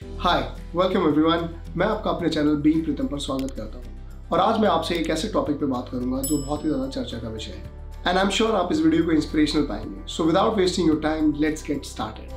हाय, welcome everyone. मैं आपका अपने चैनल बीइंग प्रीतम पर स्वागत करता हूँ और आज मैं आपसे एक ऐसे टॉपिक पे बात करूंगा जो बहुत ही ज़्यादा चर्चा का विषय है एंड आई एम श्योर आप इस वीडियो को इंस्पिरेशनल पाएंगे। So without wasting your time, let's get started.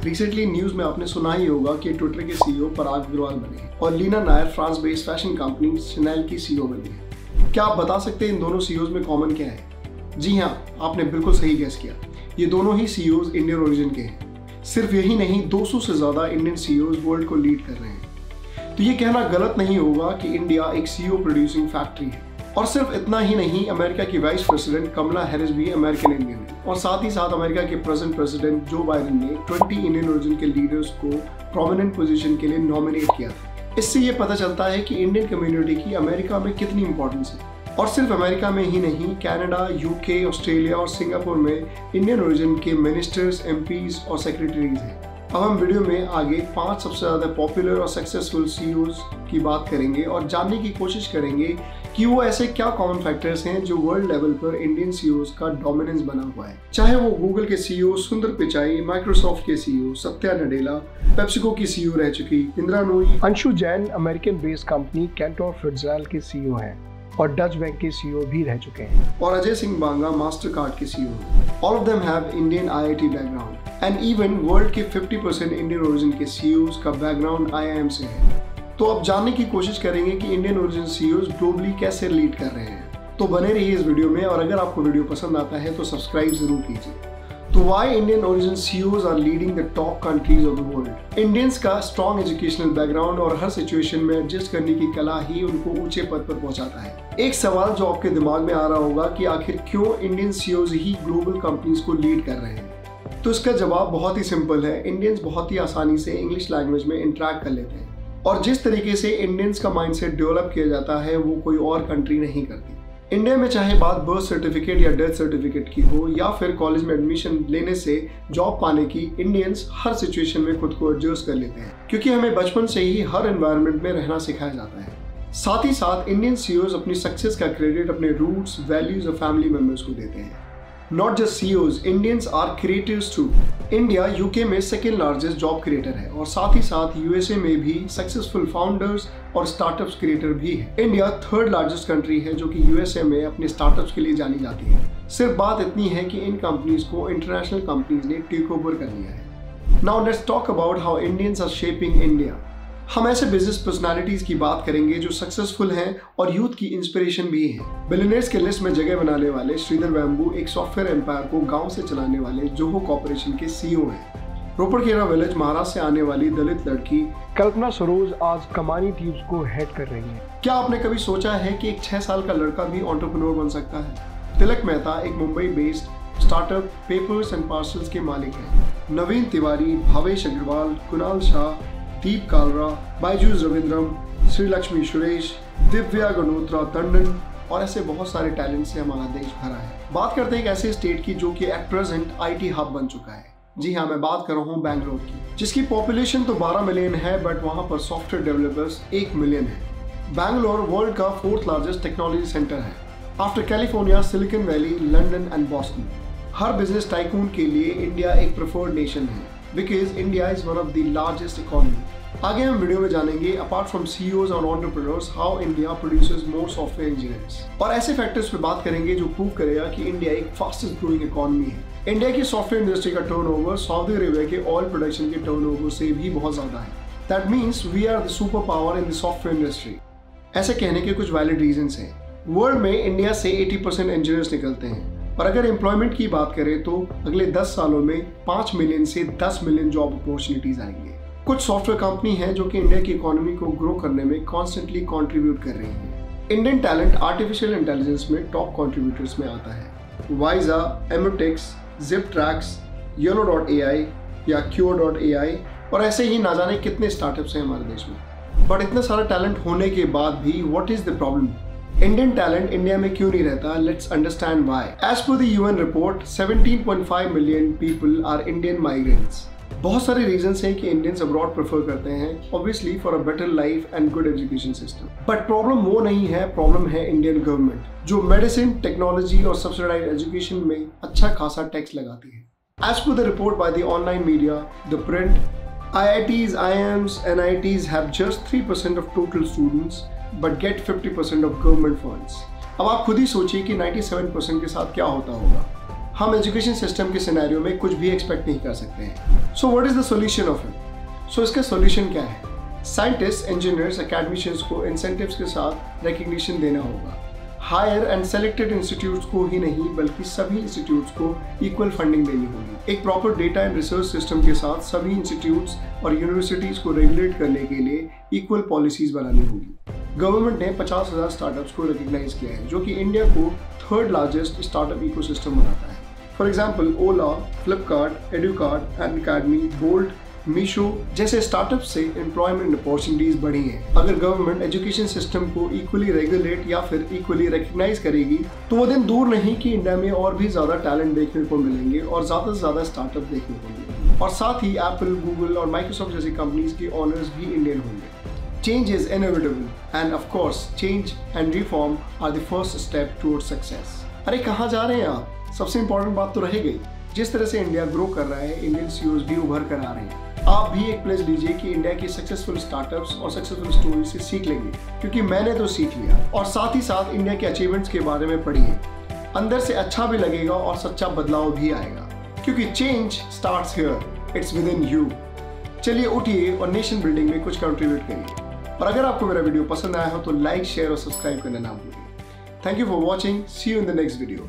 Recently news में आपने सुना ही होगा कि ट्विटर के सीईओ पराग अग्रवाल बने हैं और Leena Nair France based fashion company Chanel की सीईओ बनी है। क्या आप बता सकते हैं इन दोनों सीईओज में कॉमन क्या है? जी हाँ, आपने बिल्कुल सही गेस किया। ये दोनों ही सीईओज इंडियन ओरिजिन के हैं। सिर्फ यही नहीं, 200 से ज़्यादा इंडियन सीईओज वर्ल्ड को लीड कर रहे हैं। तो ये कहना गलत नहीं होगा कि इंडिया एक सीईओ प्रोड्यूसिंग फैक्ट्री है। और सिर्फ इतना ही नहीं, अमेरिका की वाइस प्रेसिडेंट कमला हैरिस भी अमेरिकन इंडियन है और साथ ही साथ अमेरिका के प्रेजेंट प्रेसिडेंट जो बाइडेन ने 20 इंडियन ओरिजिन के लीडर्स को प्रोमिनेंट पोजीशन के लिए नॉमिनेट किया था। इससे ये पता चलता है कि इंडियन कम्युनिटी की अमेरिका में कितनी इंपॉर्टेंस है। और सिर्फ अमेरिका में ही नहीं, कनाडा, यूके, ऑस्ट्रेलिया और सिंगापुर में इंडियन ओरिजिन के मिनिस्टर्स, एमपीज और सेक्रेटरीज हैं। अब हम वीडियो में आगे 5 सबसे ज़्यादा पॉपुलर और सक्सेसफुल सीईओज की बात करेंगे और जानने की कोशिश करेंगे कि वो ऐसे क्या कॉमन फैक्टर्स हैं जो वर्ल्ड लेवल पर इंडियन सीईओज का डोमिनेंस बना हुआ है। चाहे वो गूगल के सीईओ सुंदर पिचाई, माइक्रोसॉफ्ट के सीईओ सत्या नडेला, पेप्सिको की सीईओ रह चुकी Indira Nooyi, Anshu Jain American based company Cantor Fitzgerald के सीईओ हैं और डच बैंक के सीईओ भी रह चुके हैं, और अजय सिंह बांगा मास्टर कार्ड के CEO. All of them have Indian IIT background and even world के 50% इंडियन ओरिजिन के सीईओज का बैकग्राउंड आईआईएम से है। तो अब जानने की कोशिश करेंगे कि इंडियन ओरिजिन सीईओज ग्लोबली कैसे लीड कर रहे हैं। तो बने रहिए इस वीडियो में और अगर आपको वीडियो पसंद आता है तो सब्सक्राइब जरूर कीजिए। तो why Indian origin CEOs are leading the top countries of the world? Indians का स्ट्रॉन्ग एजुकेशनल बैकग्राउंड और हर सिचुएशन में एडजस्ट करने की कला ही उनको ऊंचे पद पर पहुंचाता है। एक सवाल जो आपके दिमाग में आ रहा होगा कि आखिर क्यों इंडियन सीईओज ही ग्लोबल कंपनीज को लीड कर रहे हैं? तो इसका जवाब बहुत ही सिंपल है। इंडियंस बहुत ही आसानी से इंग्लिश लैंग्वेज में इंटरेक्ट कर लेते हैं और जिस तरीके से इंडियंस का माइंडसेट डेवलप किया जाता है वो कोई और कंट्री नहीं करती। इंडिया में चाहे बात बर्थ सर्टिफिकेट या डेथ सर्टिफिकेट की हो या फिर कॉलेज में एडमिशन लेने से जॉब पाने की, इंडियंस हर सिचुएशन में खुद को एडजस्ट कर लेते हैं क्योंकि हमें बचपन से ही हर एनवायरनमेंट में रहना सिखाया जाता है। साथ ही साथ इंडियन सीईओज अपनी सक्सेस का क्रेडिट अपने रूट्स, वैल्यूज और फैमिली मेंबर्स को देते हैं। Not just CEOs, Indians are creators too. India UK में सेकेंड लार्जेस्ट जॉब क्रिएटर है और साथ ही साथ यूएसए में भी सक्सेसफुल फाउंडर्स और स्टार्टअप्स क्रिएटर भी है। इंडिया थर्ड लार्जेस्ट कंट्री है जो कि यूएसए में अपने स्टार्टअप्स के लिए जानी जाती है। सिर्फ बात इतनी है कि इन कंपनीज को इंटरनेशनल कंपनीज ने टेक ओवर कर लिया है। Now let's talk about how Indians are shaping India. हम ऐसे बिजनेस पर्सनालिटीज की बात करेंगे जो सक्सेसफुल हैं और यूथ की इंस्पिरेशन भी हैं। बिलियनेयर्स के लिस्ट में जगह बनाने वाले श्रीधर बैम्बू एक सॉफ्टवेयर एम्पायर को गांव से चलाने वाले जोहो कॉर्पोरेशन के सीईओ हैं। रोपड़खेड़ा विलेज महाराष्ट्र से आने वाली दलित लड़की कल्पना सरोज आज कमानी टीम्स को हेड कर रही है। क्या आपने कभी सोचा है कि एक 6 साल का लड़का भी एंटरप्रेन्योर बन सकता है? तिलक मेहता एक Mumbai based startup papers and parcels के मालिक हैं। नवीन तिवारी, भावेश अग्रवाल, कुणाल शाह, दीप कालरा, बायजूस रविंद्रम, श्रीलक्ष्मी सुरेश, दिव्या गणोत्रा टंडन और ऐसे बहुत सारे टैलेंट से हमारा देश भरा है। बात करते हैं एक ऐसे स्टेट की जो कि एट प्रेजेंट आईटी हब बन चुका है। जी हाँ, मैं बात कर रहा हूँ बैंगलोर की, जिसकी पॉपुलेशन तो 12 मिलियन है बट वहाँ पर सॉफ्टवेयर डेवलपर्स 1 मिलियन है। बैंगलोर वर्ल्ड का 4th लार्जेस्ट टेक्नोलॉजी सेंटर है after California, silicon valley, London and Boston. Her business tycoon के लिए इंडिया एक प्रेफर्ड नेशन है because India is one of the largest economy. आगे हम वीडियो में जानेंगे अपार्ट फ्रॉम सीईओज और entrepreneurs how India produces more software engineers और ऐसे फैक्टर्स पे बात करेंगे जो प्रूव करेगा कि इंडिया एक फास्टेस्ट ग्रोइंग इकोनॉमी है। इंडिया की सॉफ्टवेयर इंडस्ट्री का टर्नओवर सऊदी अरेबिया के ऑयल प्रोडक्शन के टर्नओवर से भी बहुत ज्यादा है। That means we are the super power in the software industry. ऐसे कहने के कुछ वैलिड रीजंस हैं। वर्ल्ड में इंडिया से 80% इंजीनियर्स निकलते हैं और अगर एम्प्लॉयमेंट की बात करें तो अगले 10 सालों में 5 मिलियन से 10 मिलियन जॉब अपॉर्चुनिटीज आएंगे। कुछ सॉफ्टवेयर कंपनी हैं जो कि इंडिया की इकोनॉमी को ग्रो करने में कॉन्स्टेंटली कंट्रीब्यूट कर रही हैं। इंडियन टैलेंट आर्टिफिशियल इंटेलिजेंस में टॉप कंट्रीब्यूटर्स में आता है। वाइजा, एमोटिक्स, जिपट्रैक्स, YOLO.ai या Cure.ai और ऐसे ही ना जाने कितने स्टार्टअप्स हैं हमारे देश में। बट इतना सारा टैलेंट होने के बाद भी what is the problem? Indian talent India में क्यों नहीं रहता? Let's understand why. As per the UN report 17.5 million people are Indian migrants. बहुत सारे रीजंस हैं कि इंडियंस अब्रॉड प्रेफर करते हैं obviously for a better life and good education system. But problem वो नहीं है, प्रॉब्लम है इंडियन गवर्नमेंट जो मेडिसिन, टेक्नोलॉजी और सब्सिडाइज्ड एजुकेशन में अच्छा खासा टैक्स लगाती है। As per the report by the online media, The Print, IITs, IIMs, NITs have just 3% of total students but get 50% of government funds. अब आप खुद ही सोचिए कि 97% के साथ क्या होता होगा। हम एजुकेशन सिस्टम के सिनेरियो में कुछ भी एक्सपेक्ट नहीं कर सकते हैं। So what is the solution of it? So इसका सॉल्यूशन क्या है? साइंटिस्ट, इंजीनियर्स, एकेडमिशियंस को इंसेंटिव्स के साथ रिकग्निशन देना होगा। हायर एंड सेलेक्टेड इंस्टीट्यूट्स को ही नहीं बल्कि सभी इंस्टीट्यूट्स को इक्वल फंडिंग देनी होगी। एक proper data and research system के साथ सभी इंस्टीट्यूट्स और यूनिवर्सिटीज़ को रेगुलेट करने के लिए इक्वल पॉलिसीज बनानी होगी। गवर्नमेंट ने 50,000 स्टार्टअप्स को रिकग्नाइज किया है, जो कि इंडिया को थर्ड लार्जेस्ट स्टार्टअप इकोसिस्टम बनाता है। For example, Ola, Flipkart, Educart, Unacademy, Bolt, Meesho जैसे स्टार्टअप से एम्प्लॉयमेंट अपॉर्चुनिटीज बढ़ी हैं। अगर गवर्नमेंट एजुकेशन सिस्टम को इक्वली रेगुलेट या फिर इक्वली रिकग्नाइज करेगी तो वो दिन दूर नहीं कि इंडिया में और भी ज़्यादा टैलेंट देखने को मिलेंगे और ज़्यादा से ज़्यादा स्टार्टअप देखने को मिलेंगे। और साथ ही एप्पल, गूगल और माइक्रोसॉफ्ट जैसी कंपनीज के ऑनर्स भी इंडियन होंगे। Change is inevitable and of course change and reform are the first step towards success. अरे कहाँ जा रहे हैं आप? सबसे इंपॉर्टेंट बात तो रह गई, जिस तरह से इंडिया ग्रो कर रहा है, इंडियन सीईओज भी उभर कर आ रहे हैं। आप भी एक प्लेस लीजिए कि इंडिया की सक्सेसफुल स्टार्टअप्स और सक्सेसफुल स्टोरी से सीख लेंगे, क्योंकि मैंने तो सीख लिया। और साथ ही साथ इंडिया के अचीवमेंट्स के बारे में पढ़िए। अंदर से अच्छा भी लगेगा और सच्चा बदलाव भी आएगा, क्योंकि change starts here, it's with in you. चलिए उठिए और नेशन बिल्डिंग में कुछ कंट्रीब्यूट करिए। और अगर आपको मेरा वीडियो पसंद आया हो तो लाइक, शेयर और सब्सक्राइब करना ना भूलिए। Thank you for watching. See you in the next video.